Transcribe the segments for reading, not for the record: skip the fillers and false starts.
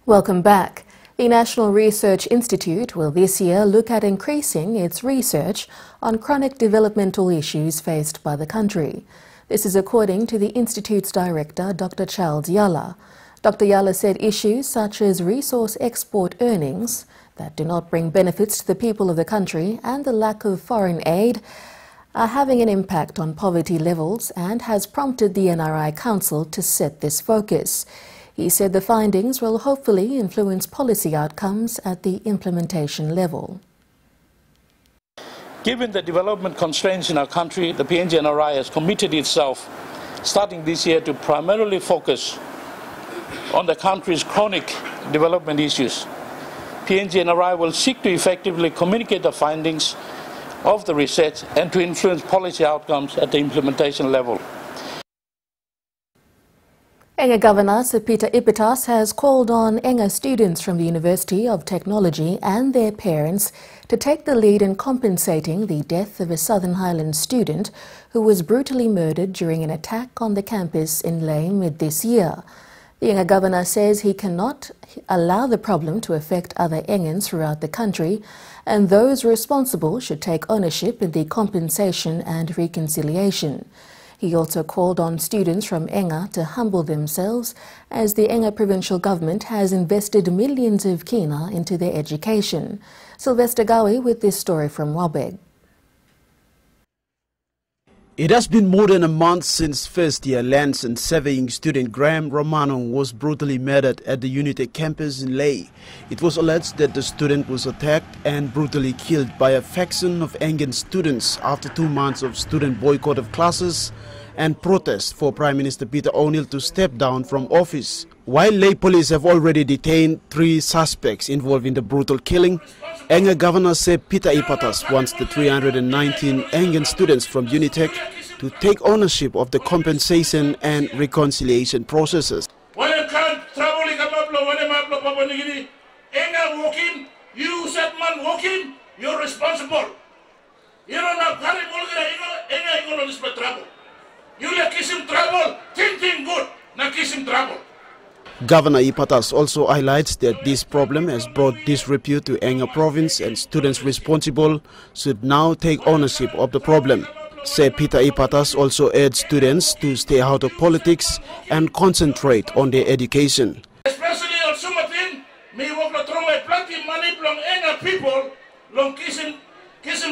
Welcome back. The National Research Institute will this year look at increasing its research on chronic developmental issues faced by the country. This is according to the Institute's director, Dr. Charles Yala. Dr. Yala said issues such as resource export earnings that do not bring benefits to the people of the country and the lack of foreign aid are having an impact on poverty levels and has prompted the NRI Council to set this focus. He said the findings will hopefully influence policy outcomes at the implementation level. Given the development constraints in our country, the PNG-NRI has committed itself, starting this year, to primarily focus on the country's chronic development issues. PNG-NRI will seek to effectively communicate the findings of the research and to influence policy outcomes at the implementation level. Enga Governor Sir Peter Ippitas has called on Enga students from the University of Technology and their parents to take the lead in compensating the death of a Southern Highlands student who was brutally murdered during an attack on the campus in Lae mid this year. The Enga Governor says he cannot allow the problem to affect other Engans throughout the country, and those responsible should take ownership in the compensation and reconciliation. He also called on students from Enga to humble themselves as the Enga provincial government has invested millions of kina into their education. Sylvester Gawi with this story from Wabeg. It has been more than a month since first-year lands and surveying student Graham Romano was brutally murdered at the Unitec campus in Lae. It was alleged that the student was attacked and brutally killed by a faction of Angan students after 2 months of student boycott of classes and protest for Prime Minister Peter O'Neill to step down from office. While Lae police have already detained 3 suspects involved in the brutal killing, Enga Governor Sir Peter Ippitas wants the 319 Angan students from Unitec to take ownership of the compensation and reconciliation processes. Enga walking, you said man walking, you're responsible. You don't know Enga is trouble. You let kiss him trouble, think good, now kiss him trouble. Governor Ippitas also highlights that this problem has brought disrepute to Enga province and students responsible should now take ownership of the problem. Sir Peter Ippitas also urged students to stay out of politics and concentrate on their education. Especially on Sumatin, me walk the throw my plenty money from Enga people, long kiss him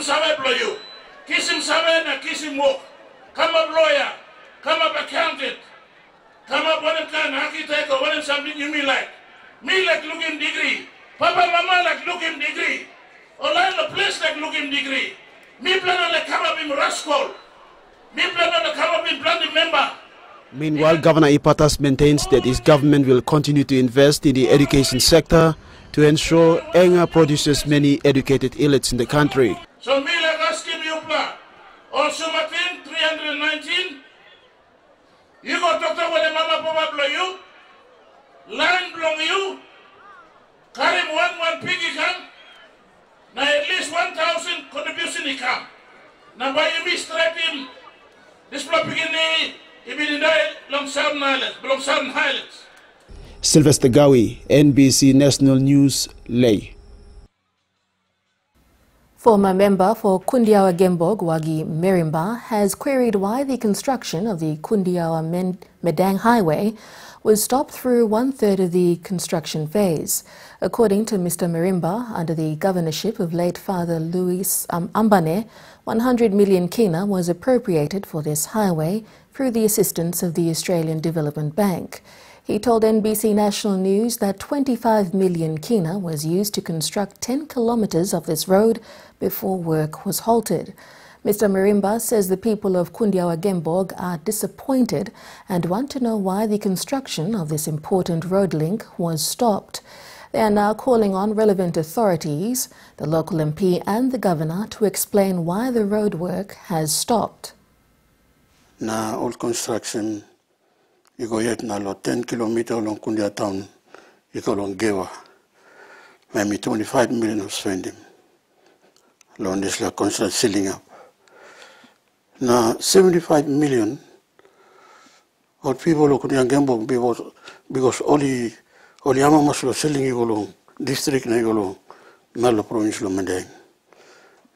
sabe blow you. Kiss him sabe na kiss him walk. Come up lawyer, come up accountant. Come up one kind architect or one something you mean like. Me like looking degree. Papa mama like looking degree. Online the place like looking degree. Me plan on the come up in rascal. Me plan on the come up in planning member. Meanwhile, Governor Ippitas maintains that his government will continue to invest in the education sector to ensure Enga produces many educated elites in the country. So me like asking you plan. Also Martin 319. You go doctor when the mama papa blow you, land blow you, carry him one piggy can, now at least 1,000 contribution he come. Now by you straight him, this blow piggy he be denied long Southern Highlands. Sylvester Gawi, NBC National News, Lae. Former member for Kundiawa Gembog, Wagi Merimba, has queried why the construction of the Kundiawa-Medang Highway was stopped through 1/3 of the construction phase. According to Mr. Merimba, under the governorship of late Father Louis Ambane, 100 million kina was appropriated for this highway through the assistance of the Australian Development Bank. He told NBC National News that 25 million kina was used to construct 10 kilometres of this road before work was halted. Mr. Merimba says the people of Kundiawa Gembog are disappointed and want to know why the construction of this important road link was stopped. They are now calling on relevant authorities, the local MP and the governor to explain why the road work has stopped. Now all construction you go yet now 10 kilometers along Kundia town, you go along Gewa. Maybe 25 million of spending. Along this like construction sealing up. Now 75 million of people who could gamble because only Oliama maslo selling igolong district na igolong nalo province lo Madang.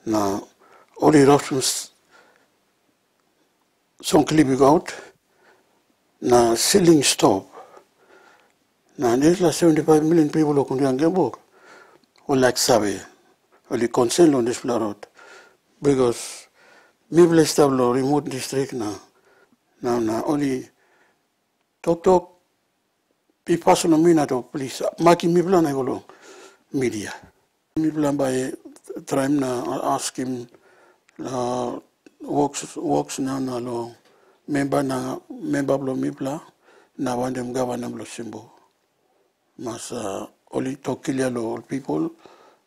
Na oli options song clip out na selling stop. Na there's like 75 million people who can get book. Or like Sabe, or the concern on this road. Because maybe stable remote district now only talk be personal mina to police maki mi plan I media mi plan by trying na ask him works na lo member blo mi plan na wandem governor blo simbo mas only talk clear lo people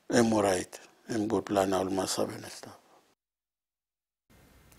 am right am good plan all masabe na stuff.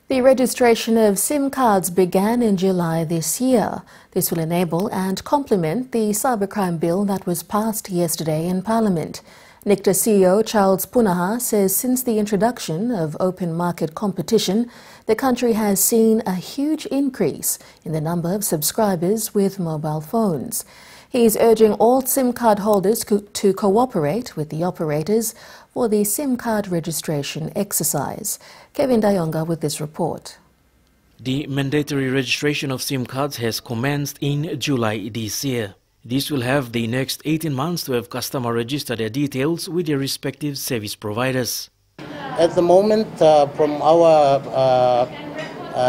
The registration of SIM cards began in July this year. This will enable and complement the cybercrime bill that was passed yesterday in Parliament. NICTA CEO Charles Punaha says since the introduction of open market competition, the country has seen a huge increase in the number of subscribers with mobile phones. He is urging all SIM card holders to cooperate with the operators for the SIM card registration exercise. Kevin Dayonga with this report. The mandatory registration of SIM cards has commenced in July this year. This will have the next 18 months to have customers register their details with their respective service providers. At the moment, from our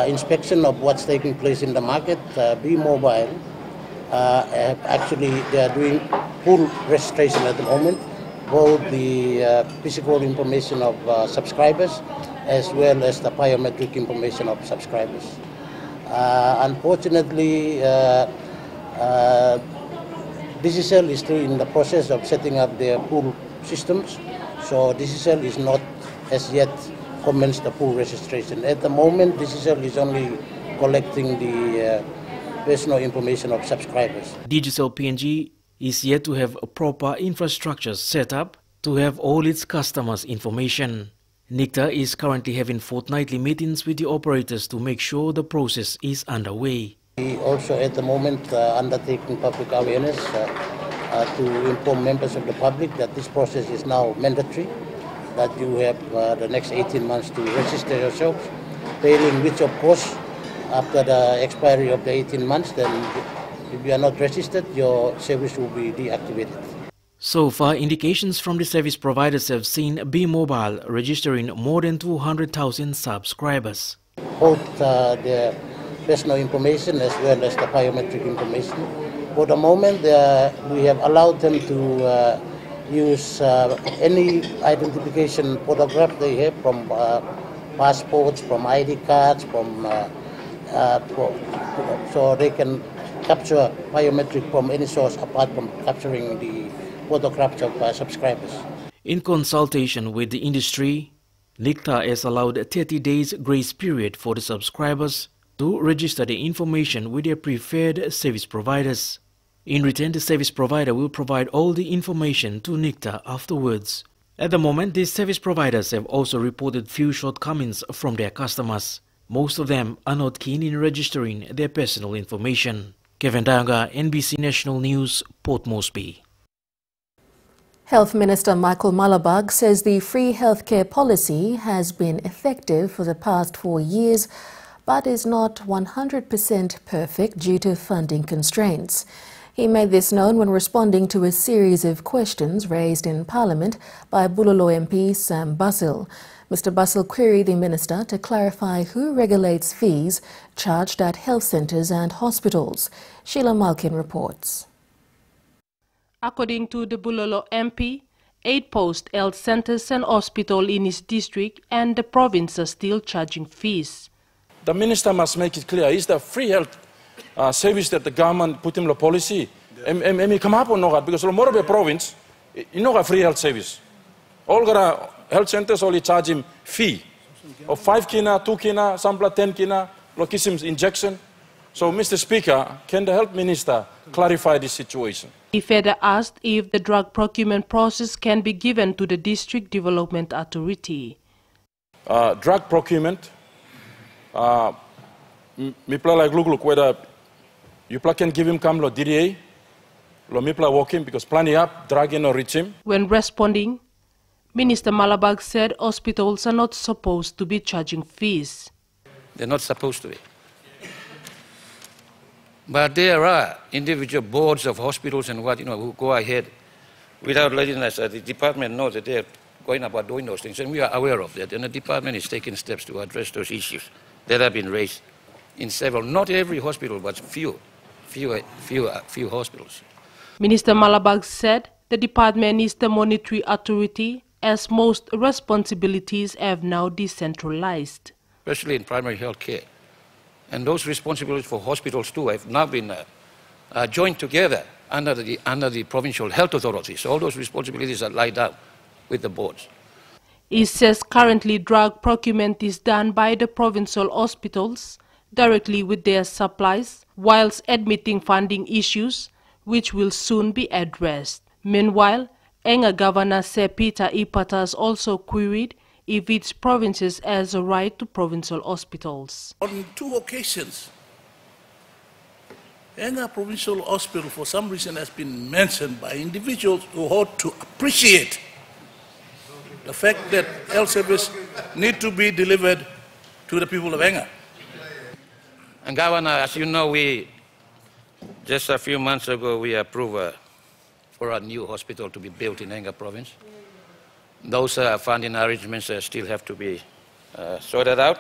inspection of what's taking place in the market, B-Mobile, actually they are doing full registration at the moment, both the physical information of subscribers as well as the biometric information of subscribers. Unfortunately, Digicel is still in the process of setting up their full systems, so Digicel is not as yet commenced the full registration. At the moment, Digicel is only collecting the personal information of subscribers. Digicel PNG is yet to have a proper infrastructure set up to have all its customers' information. NICTA is currently having fortnightly meetings with the operators to make sure the process is underway. We also at the moment undertaking public awareness to inform members of the public that this process is now mandatory, that you have the next 18 months to register yourselves, failing which of course after the expiry of the 18 months, then if you are not registered, your service will be deactivated. So far, indications from the service providers have seen B-Mobile registering more than 200,000 subscribers. Both their personal information as well as the biometric information. For the moment, we have allowed them to use any identification photograph they have from passports, from ID cards, so they can capture biometric from any source apart from capturing the photographs of subscribers. In consultation with the industry, NICTA has allowed a 30 days grace period for the subscribers to register the information with their preferred service providers. In return, the service provider will provide all the information to NICTA afterwards. At the moment, these service providers have also reported few shortcomings from their customers. Most of them are not keen in registering their personal information. Kevin Dayonga, NBC National News, Port Moresby. Health Minister Michael Malabag says the free healthcare policy has been effective for the past 4 years, but is not 100% perfect due to funding constraints. He made this known when responding to a series of questions raised in Parliament by Bulolo MP Sam Basil. Mr. Basil queried the minister to clarify who regulates fees charged at health centres and hospitals. Sheila Malkin reports. According to the Bulolo MP, 8 post-health centres and hospitals in his district and the province are still charging fees. The minister must make it clear, is the free health service that the government put in the policy? And come up on that, because the Morobe province, you know a free health service. All the health centers only charge him fee of 5 kina, 2 kina, sampla 10 kina, lokisim's injection. So, Mr. Speaker, can the health minister clarify this situation? He further asked if the drug procurement process can be given to the District Development Authority. Drug procurement, me play like look whether you can give him kamlo DDA Lomipla walking because planning up, dragging or reach him. When responding, Minister Malabag said hospitals are not supposed to be charging fees. They're not supposed to be. But there are individual boards of hospitals and what, who go ahead without letting us, the department know that they're going about doing those things, and we are aware of that, and the department is taking steps to address those issues that have been raised in several, not every hospital, but few hospitals. Minister Malabag said the department is the monetary authority as most responsibilities have now decentralized. Especially in primary health care. And those responsibilities for hospitals too have now been joined together under the provincial health authorities. All those responsibilities are laid out with the boards. He says currently drug procurement is done by the provincial hospitals directly with their supplies, whilst admitting funding issues, which will soon be addressed. Meanwhile, Enga Governor Sir Peter Ipata has also queried if its provinces has a right to provincial hospitals. On 2 occasions, Enga Provincial Hospital for some reason has been mentioned by individuals who ought to appreciate the fact that health service need to be delivered to the people of Enga. And Governor, as you know, just a few months ago we approved for a new hospital to be built in Enga province. Those funding arrangements still have to be sorted out,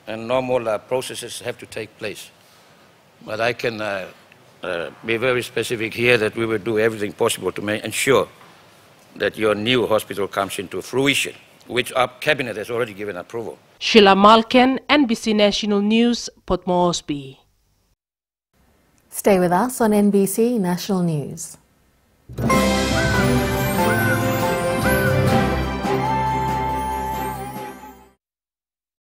and normal processes have to take place. But I can be very specific here that we will do everything possible to ensure that your new hospital comes into fruition, which our cabinet has already given approval. Sheila Malken, NBC National News, Port Moresby. Stay with us on NBC National News.